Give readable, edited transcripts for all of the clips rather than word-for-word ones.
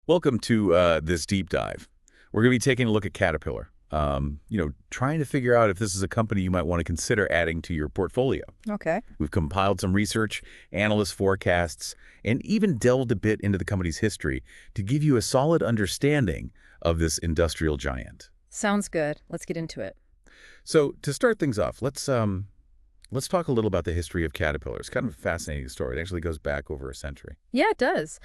Welcome to this deep dive. We're going to be taking a look at Caterpillar, trying to figure out if this is a company you might want to consider adding to your portfolio. Okay. We've compiled some research, analyst forecasts, and even delved a bit into the company's history to give you a solid understanding of this industrial giant. Sounds good. Let's get into it. So to start things off, let's talk a little about the history of Caterpillar. It's kind of a fascinating story. It actually goes back over a century. Yeah, it does.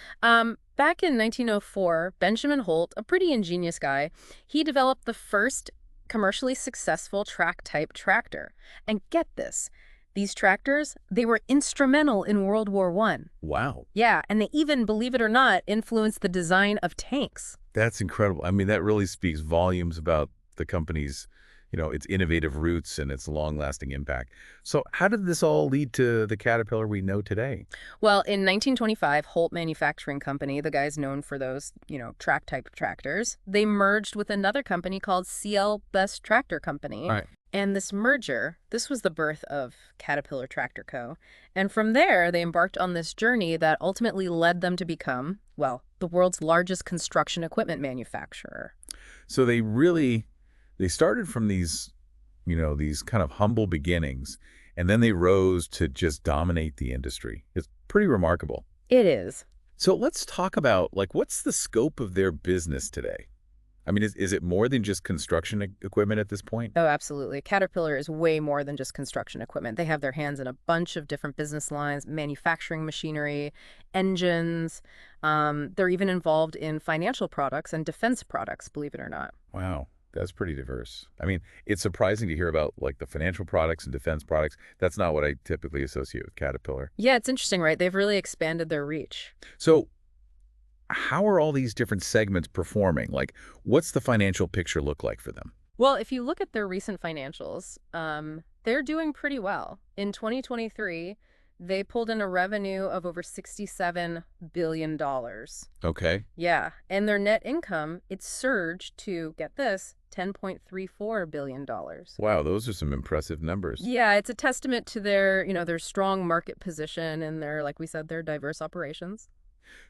Back in 1904, Benjamin Holt, a pretty ingenious guy, he developed the first commercially successful track-type tractor. And get this, these tractors, they were instrumental in World War I. Wow. Yeah, and they even, believe it or not, influenced the design of tanks. That's incredible. I mean, that really speaks volumes about the company's, its innovative roots and its long-lasting impact. So how did this all lead to the Caterpillar we know today? Well, in 1925, Holt Manufacturing Company, the guys known for those, track-type tractors, they merged with another company called CL Best Tractor Company. All right. And this merger, this was the birth of Caterpillar Tractor Co. And from there, they embarked on this journey that ultimately led them to become, well, the world's largest construction equipment manufacturer. So they started from these kind of humble beginnings, and then they rose to just dominate the industry. It's pretty remarkable. It is. So let's talk about, what's the scope of their business today? I mean, is it more than just construction equipment at this point? Oh, absolutely. Caterpillar is way more than just construction equipment. They have their hands in a bunch of different business lines, manufacturing machinery, engines. They're even involved in financial products and defense products, believe it or not. Wow. That's pretty diverse. I mean, it's surprising to hear about the financial products and defense products. That's not what I typically associate with Caterpillar. Yeah, it's interesting, right? They've really expanded their reach. So how are all these different segments performing? What's the financial picture look like for them? Well, if you look at their recent financials, they're doing pretty well. In 2023, they pulled in a revenue of over $67 billion. Okay. Yeah, and their net income, it surged to, get this, $10.34 billion. Wow, those are some impressive numbers. Yeah, it's a testament to their strong market position and their, like we said, their diverse operations.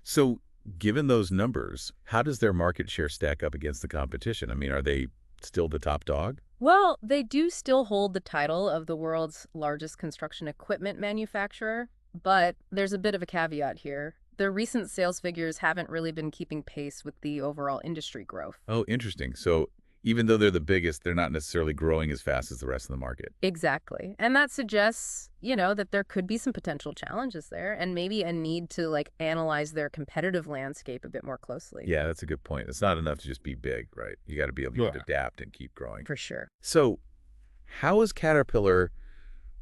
So given those numbers, how does their market share stack up against the competition? I mean, are they still the top dog? Well, they do still hold the title of the world's largest construction equipment manufacturer, but there's a bit of a caveat here. Their recent sales figures haven't really been keeping pace with the overall industry growth. Oh, interesting. So even though they're the biggest, they're not necessarily growing as fast as the rest of the market. Exactly. And that suggests, that there could be some potential challenges there and maybe a need to analyze their competitive landscape a bit more closely. Yeah, that's a good point. It's not enough to just be big, right? You got to be able to adapt and keep growing. For sure. So how is Caterpillar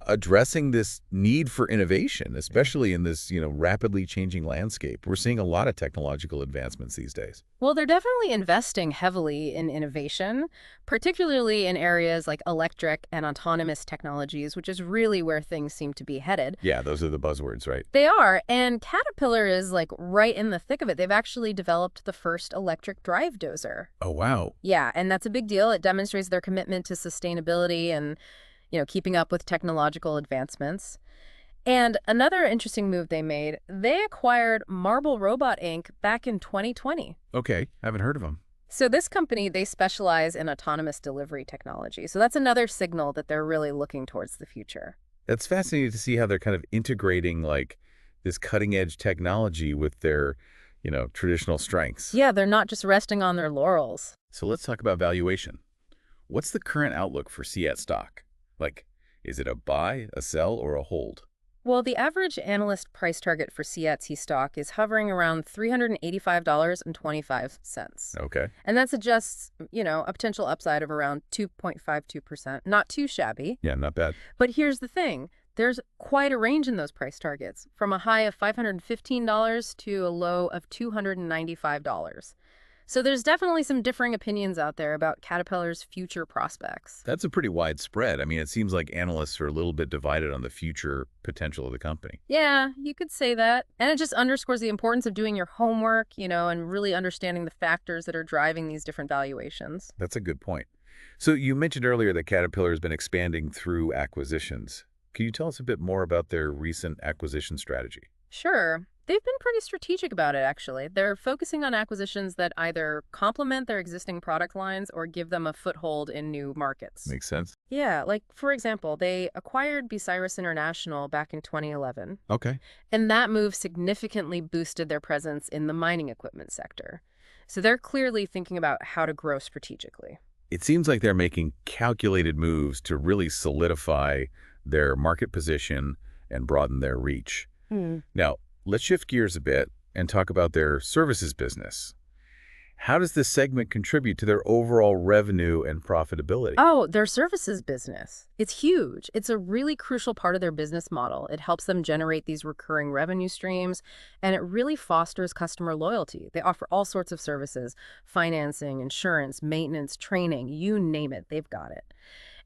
addressing this need for innovation, especially in this, rapidly changing landscape? We're seeing a lot of technological advancements these days. Well, they're definitely investing heavily in innovation, particularly in areas like electric and autonomous technologies, which is really where things seem to be headed. Yeah, those are the buzzwords, right? They are, and Caterpillar is right in the thick of it. They've actually developed the first electric drive dozer. Oh, wow. Yeah, and that's a big deal. It demonstrates their commitment to sustainability and keeping up with technological advancements. And another interesting move they made, they acquired Marble Robot Inc. back in 2020. Okay, haven't heard of them. So this company, they specialize in autonomous delivery technology. So that's another signal that they're really looking towards the future. That's fascinating to see how they're kind of integrating this cutting edge technology with their, traditional strengths. Yeah, they're not just resting on their laurels. So let's talk about valuation. What's the current outlook for CEAT stock? Is it a buy, a sell, or a hold? Well, the average analyst price target for CATC stock is hovering around $385.25. Okay. And that suggests, a potential upside of around 2.52%. Not too shabby. Yeah, not bad. But here's the thing. There's quite a range in those price targets, from a high of $515 to a low of $295. So there's definitely some differing opinions out there about Caterpillar's future prospects. That's a pretty wide spread. I mean, it seems like analysts are a little bit divided on the future potential of the company. Yeah, you could say that. And it just underscores the importance of doing your homework, and really understanding the factors that are driving these different valuations. That's a good point. So you mentioned earlier that Caterpillar has been expanding through acquisitions. Can you tell us a bit more about their recent acquisition strategy? Sure. They've been pretty strategic about it, actually. They're focusing on acquisitions that either complement their existing product lines or give them a foothold in new markets. Makes sense. Yeah, like, for example, they acquired Bucyrus International back in 2011, Okay. and that move significantly boosted their presence in the mining equipment sector. So they're clearly thinking about how to grow strategically. It seems like they're making calculated moves to really solidify their market position and broaden their reach. Hmm. Now, let's shift gears a bit and talk about their services business. How does this segment contribute to their overall revenue and profitability? Oh, their services business. It's huge. It's a really crucial part of their business model. It helps them generate these recurring revenue streams, and it really fosters customer loyalty. They offer all sorts of services, financing, insurance, maintenance, training, you name it, they've got it.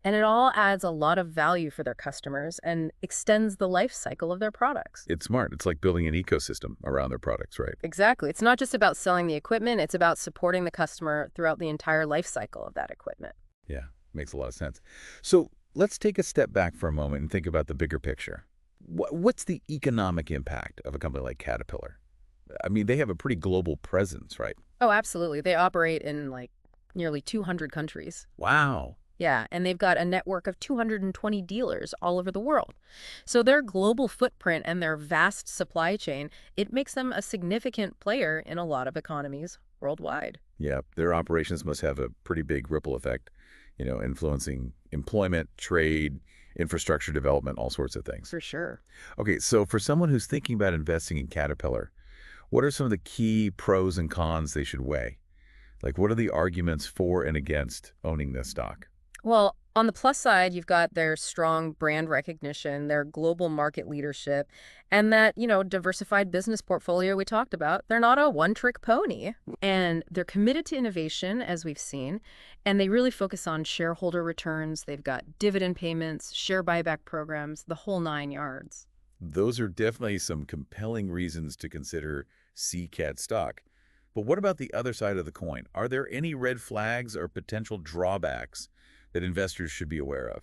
And it all adds a lot of value for their customers and extends the life cycle of their products. It's smart. It's like building an ecosystem around their products, right? Exactly. It's not just about selling the equipment, it's about supporting the customer throughout the entire life cycle of that equipment. Yeah, makes a lot of sense. So let's take a step back for a moment and think about the bigger picture. What's the economic impact of a company like Caterpillar? I mean, they have a pretty global presence, right? Oh, absolutely. They operate in like nearly 200 countries. Wow. Yeah, and they've got a network of 220 dealers all over the world. So their global footprint and their vast supply chain, it makes them a significant player in a lot of economies worldwide. Yeah, their operations must have a pretty big ripple effect, influencing employment, trade, infrastructure development, all sorts of things. For sure. Okay, so for someone who's thinking about investing in Caterpillar, what are some of the key pros and cons they should weigh? Like, what are the arguments for and against owning this stock? Well, on the plus side, you've got their strong brand recognition, their global market leadership, and that, diversified business portfolio we talked about. They're not a one-trick pony, and they're committed to innovation, as we've seen, and they really focus on shareholder returns. They've got dividend payments, share buyback programs, the whole nine yards. Those are definitely some compelling reasons to consider CCAT stock. But what about the other side of the coin? Are there any red flags or potential drawbacks that investors should be aware of?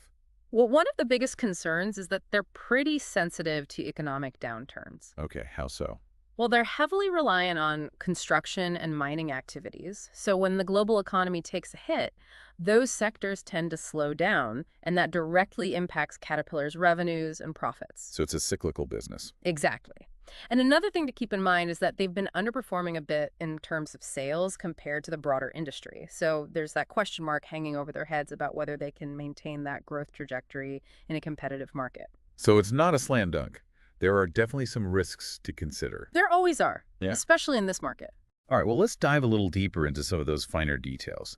Well, one of the biggest concerns is that they're pretty sensitive to economic downturns. Okay, how so? Well, they're heavily reliant on construction and mining activities. So when the global economy takes a hit, those sectors tend to slow down, and that directly impacts Caterpillar's revenues and profits. So it's a cyclical business. Exactly. And another thing to keep in mind is that they've been underperforming a bit in terms of sales compared to the broader industry. So there's that question mark hanging over their heads about whether they can maintain that growth trajectory in a competitive market. So it's not a slam dunk. There are definitely some risks to consider. There always are, Yeah. especially in this market. All right, well, let's dive a little deeper into some of those finer details.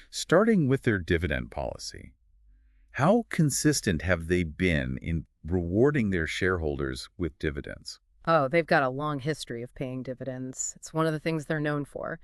Starting with their dividend policy. How consistent have they been in rewarding their shareholders with dividends? Oh, they've got a long history of paying dividends. It's one of the things they're known for.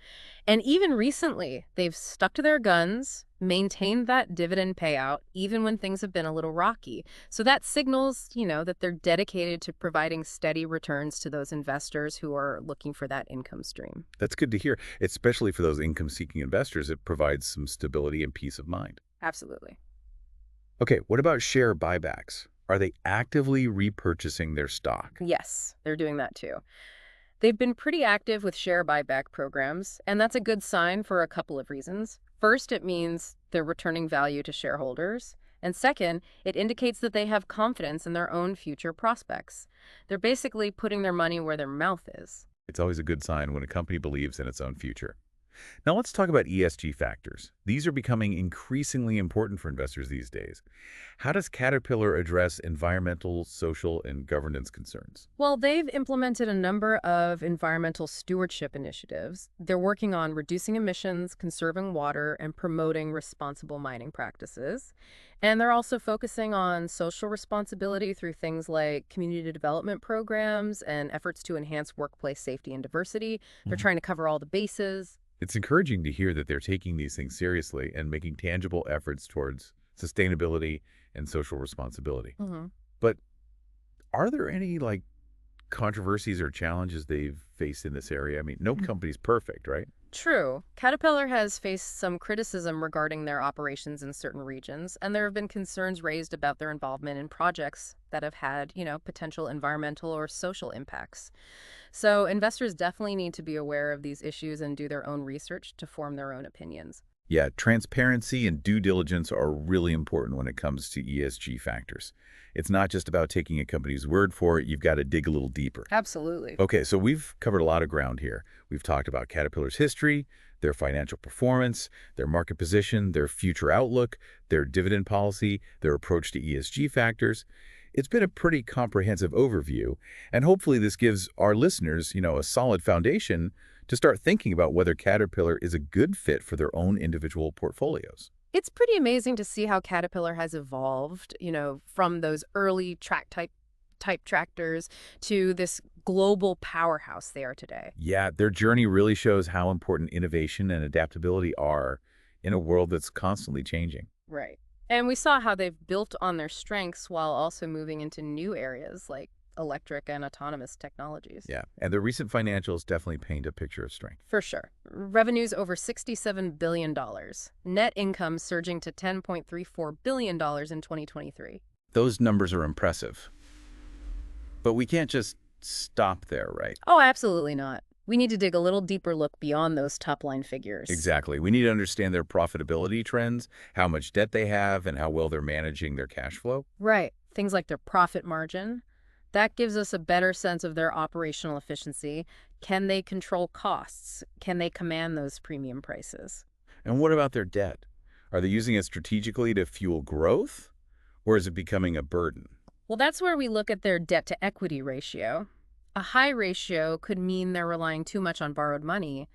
And even recently, they've stuck to their guns, maintained that dividend payout, even when things have been a little rocky. So that signals, that they're dedicated to providing steady returns to those investors who are looking for that income stream. That's good to hear, especially for those income-seeking investors. It provides some stability and peace of mind. Absolutely. Okay, what about share buybacks? Are they actively repurchasing their stock? Yes, they're doing that too. They've been pretty active with share buyback programs, and that's a good sign for a couple of reasons. First, it means they're returning value to shareholders. And second, it indicates that they have confidence in their own future prospects. They're basically putting their money where their mouth is. It's always a good sign when a company believes in its own future. Now let's talk about ESG factors. These are becoming increasingly important for investors these days. How does Caterpillar address environmental, social, and governance concerns? Well, they've implemented a number of environmental stewardship initiatives. They're working on reducing emissions, conserving water, and promoting responsible mining practices. And they're also focusing on social responsibility through things like community development programs and efforts to enhance workplace safety and diversity. They're trying to cover all the bases. It's encouraging to hear that they're taking these things seriously and making tangible efforts towards sustainability and social responsibility. But are there any controversies or challenges they've faced in this area? I mean, no company's perfect, right? True. Caterpillar has faced some criticism regarding their operations in certain regions, and there have been concerns raised about their involvement in projects that have had, potential environmental or social impacts. So investors definitely need to be aware of these issues and do their own research to form their own opinions. Yeah, transparency and due diligence are really important when it comes to ESG factors. It's not just about taking a company's word for it, you've got to dig a little deeper. Absolutely. Okay, so we've covered a lot of ground here. We've talked about Caterpillar's history, their financial performance, their market position, their future outlook, their dividend policy, their approach to ESG factors. It's been a pretty comprehensive overview, and hopefully this gives our listeners, a solid foundation to start thinking about whether Caterpillar is a good fit for their own individual portfolios. It's pretty amazing to see how Caterpillar has evolved, from those early track type tractors to this global powerhouse they are today. Yeah, their journey really shows how important innovation and adaptability are in a world that's constantly changing. Right. And we saw how they've built on their strengths while also moving into new areas like electric and autonomous technologies. Yeah, and the recent financials definitely paint a picture of strength. For sure. Revenues over $67 billion. Net income surging to $10.34 billion in 2023. Those numbers are impressive. But we can't just stop there, right? Oh, absolutely not. We need to dig a little deeper look beyond those top-line figures. Exactly. We need to understand their profitability trends, how much debt they have, and how well they're managing their cash flow. Right. Things like their profit margin. That gives us a better sense of their operational efficiency. Can they control costs? Can they command those premium prices? And what about their debt? Are they using it strategically to fuel growth, or is it becoming a burden? Well, that's where we look at their debt-to-equity ratio. A high ratio could mean they're relying too much on borrowed money,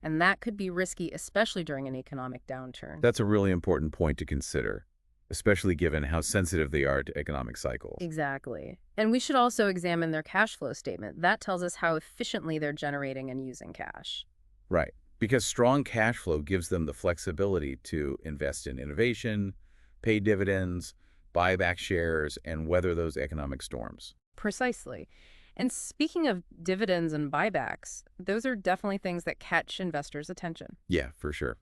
and that could be risky, especially during an economic downturn. That's a really important point to consider, especially given how sensitive they are to economic cycles. Exactly. And we should also examine their cash flow statement. That tells us how efficiently they're generating and using cash. Right. Because strong cash flow gives them the flexibility to invest in innovation, pay dividends, buy back shares, and weather those economic storms. Precisely. And speaking of dividends and buybacks, those are definitely things that catch investors' attention. Yeah, for sure.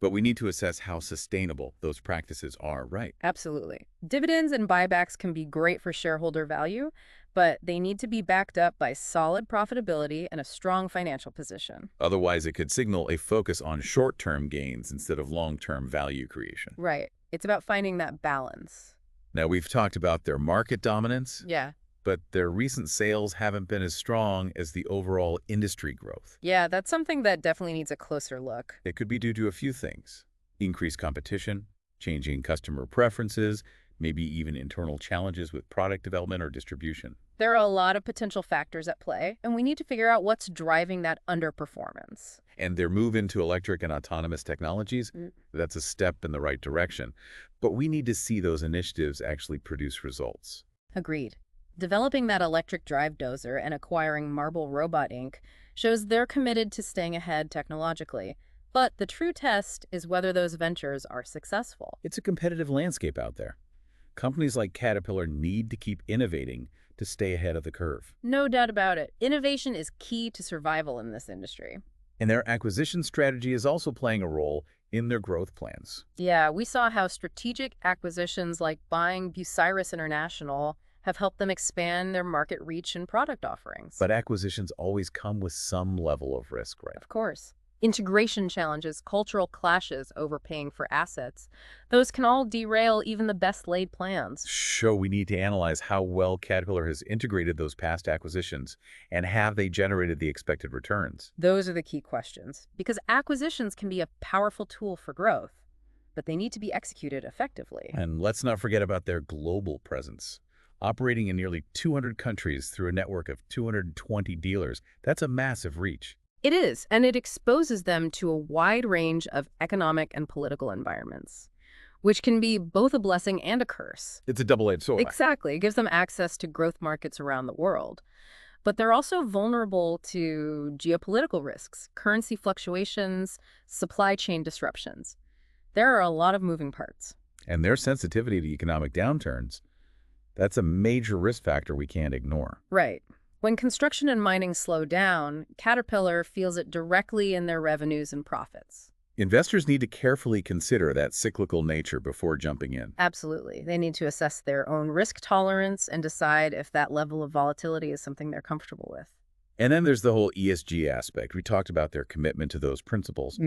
But we need to assess how sustainable those practices are, right? Absolutely. Dividends and buybacks can be great for shareholder value, but they need to be backed up by solid profitability and a strong financial position. Otherwise, it could signal a focus on short-term gains instead of long-term value creation. Right. It's about finding that balance. Now, we've talked about their market dominance, Yeah. but their recent sales haven't been as strong as the overall industry growth. Yeah, that's something that definitely needs a closer look. It could be due to a few things: increased competition, changing customer preferences, maybe even internal challenges with product development or distribution. There are a lot of potential factors at play, and we need to figure out what's driving that underperformance. And their move into electric and autonomous technologies, Mm. that's a step in the right direction. But we need to see those initiatives actually produce results. Agreed. Developing that electric drive dozer and acquiring Marble Robot Inc. shows they're committed to staying ahead technologically. But the true test is whether those ventures are successful. It's a competitive landscape out there. Companies like Caterpillar need to keep innovating to stay ahead of the curve. No doubt about it. Innovation is key to survival in this industry. And their acquisition strategy is also playing a role in their growth plans. Yeah, we saw how strategic acquisitions like buying Bucyrus International have helped them expand their market reach and product offerings. But acquisitions always come with some level of risk, right? Of course. Integration challenges, cultural clashes, overpaying for assets. Those can all derail even the best laid plans. So we need to analyze how well Caterpillar has integrated those past acquisitions, and have they generated the expected returns? Those are the key questions, because acquisitions can be a powerful tool for growth, but they need to be executed effectively. And let's not forget about their global presence. Operating in nearly 200 countries through a network of 220 dealers, that's a massive reach. It is, and it exposes them to a wide range of economic and political environments, which can be both a blessing and a curse. It's a double-edged sword. Exactly. It gives them access to growth markets around the world. But they're also vulnerable to geopolitical risks, currency fluctuations, supply chain disruptions. There are a lot of moving parts. And their sensitivity to economic downturns, that's a major risk factor we can't ignore. Right. When construction and mining slow down, Caterpillar feels it directly in their revenues and profits. Investors need to carefully consider that cyclical nature before jumping in. Absolutely. They need to assess their own risk tolerance and decide if that level of volatility is something they're comfortable with. And then there's the whole ESG aspect. We talked about their commitment to those principles,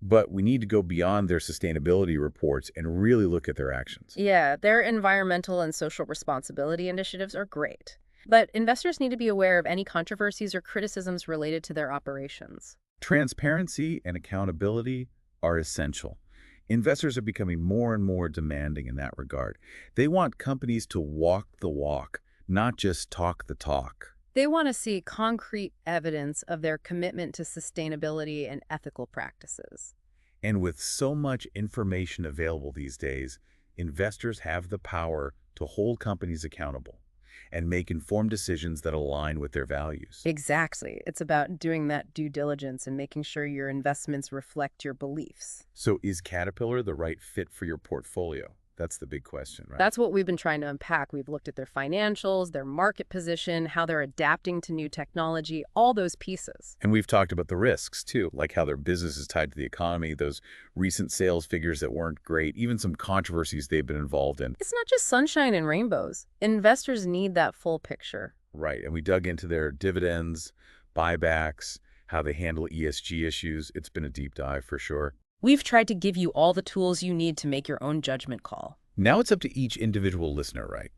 but we need to go beyond their sustainability reports and really look at their actions. Yeah, their environmental and social responsibility initiatives are great. But investors need to be aware of any controversies or criticisms related to their operations. Transparency and accountability are essential. Investors are becoming more and more demanding in that regard. They want companies to walk the walk, not just talk the talk. They want to see concrete evidence of their commitment to sustainability and ethical practices. And with so much information available these days, investors have the power to hold companies accountable and make informed decisions that align with their values. Exactly. It's about doing that due diligence and making sure your investments reflect your beliefs. So is Caterpillar the right fit for your portfolio? That's the big question, right? That's what we've been trying to unpack. We've looked at their financials, their market position, how they're adapting to new technology, all those pieces. And we've talked about the risks, too, like how their business is tied to the economy, those recent sales figures that weren't great, even some controversies they've been involved in. It's not just sunshine and rainbows. Investors need that full picture. Right, and we dug into their dividends, buybacks, how they handle ESG issues. It's been a deep dive for sure. We've tried to give you all the tools you need to make your own judgment call. Now it's up to each individual listener, right?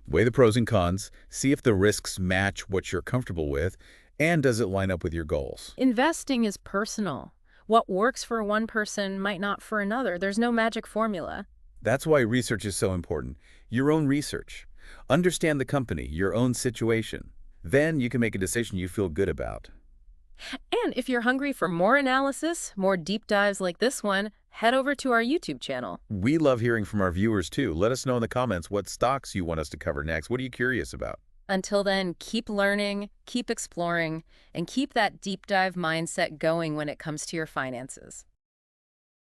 Weigh the pros and cons, see if the risks match what you're comfortable with, and does it line up with your goals? Investing is personal. What works for one person might not for another. There's no magic formula. That's why research is so important. Your own research. Understand the company, your own situation. Then you can make a decision you feel good about. And if you're hungry for more analysis, more deep dives like this one, head over to our YouTube channel. We love hearing from our viewers, too. Let us know in the comments what stocks you want us to cover next. What are you curious about? Until then, keep learning, keep exploring, and keep that deep dive mindset going when it comes to your finances.